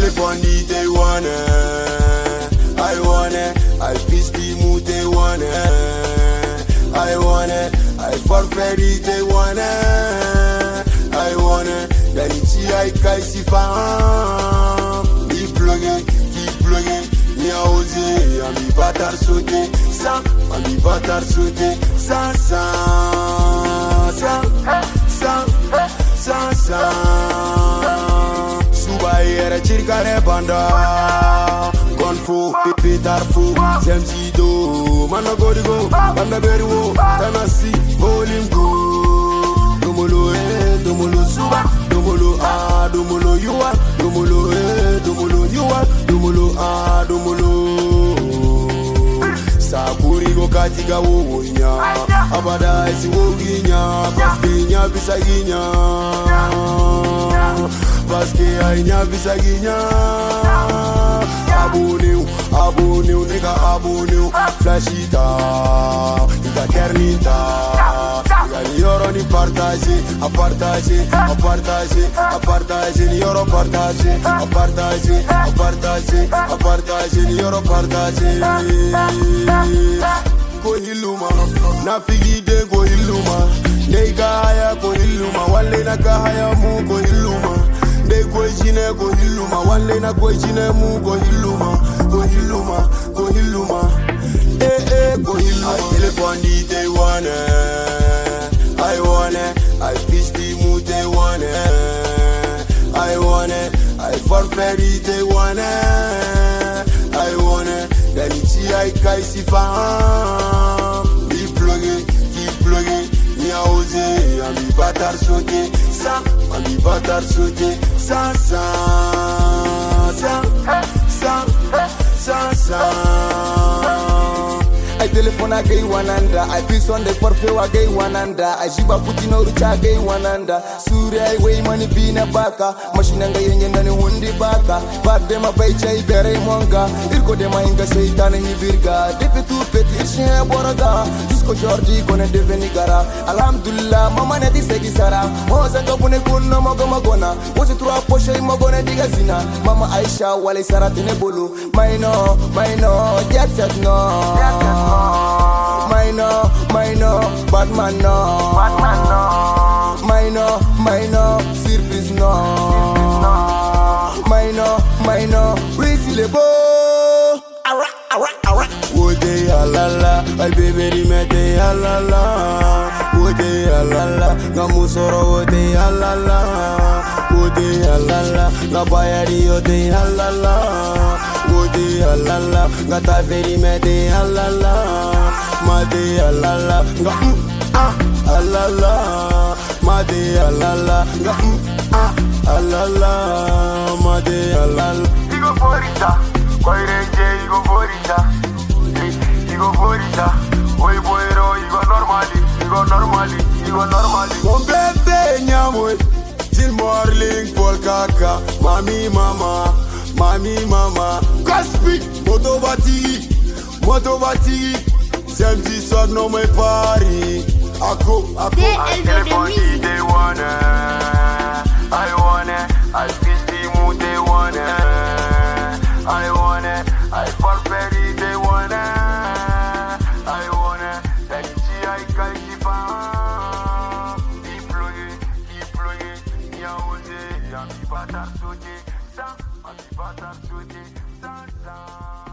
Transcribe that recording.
téléphone dit te wanna, I wanna, I pisti mu te wanna, I wanna, I forfait dit te wanna, I wanna, danichi I kaisi fam, keep plugging, mi a osé, a mi batar sauter, ça, a mi batar sauter, ça, Suba era circare banda, gonfo, pitar fu, semsido, mano godigo, banda beruo, tanasi, volume go, domolo suba, domolo a, domolo you are, domolo you are, domolo. Sakurigo katika wonya, abada isi woginya, paske ainya bisaginya, aboneu, nigga aboneu, flashita, ika kernita, ika ni yoro ni partage, ni yoro partage, ni yoro partage. Go hiluma, na figide go hiluma, nega haya go hiluma, wale na kahaya mu go hiluma, ne go jine go hiluma, wale na go jine mu go hiluma, go hiluma, go hiluma. I telephone di te wanna, I wanna, I pisti mu te wanna, I wanna, I forfait di te wanna, I wanna. Danichi I kaisi fam, keep plugging, mi a osé, a mi batar sauter, ça, a mi batar sauter, ça. I telephone a gay wananda, I piss on the forfeit a gay wananda, I jiba putino rucha gay wananda, Suri I way money bina baka, machinanga yenye ni hundi baka, bad dema baicha ibere monga, irko dema inga seitana hibirga, depe tu peti ishe boraga, disco Jordi kone deveni gara, alhamdulillah mama neti segi sara, moza ngabune kunna magona, wose tua poshe magone diga zina, mama Aisha wale sara tine bolu, maino, jet set no. Minor, bad man no. Minor, surprise no. Minor, crazy lebo. Wote alala, ay baby rimete alala. Wote alala, ngamusoro wote alala. Wote alala, ngabayari wote alala. Wote alala, ngata veri mete alala. Mate alala, nga alala. Mate alala, nga alala. Mate alala. Igo forita, koi renje igo forita. Igo forita, oi boero igo normali. Mon bébé nyamoy, til morling pol kaka. Mami mama, Gaspi, moto batigi, Semsi sog no me pari. Akko. I telephone di te wanna, I pisti mu te wanna, I forfait di te wanna, danichi I kaisi fam, keep plugging, mi a osé, a mi batar sauter, ça, a mi batar sauter, ça.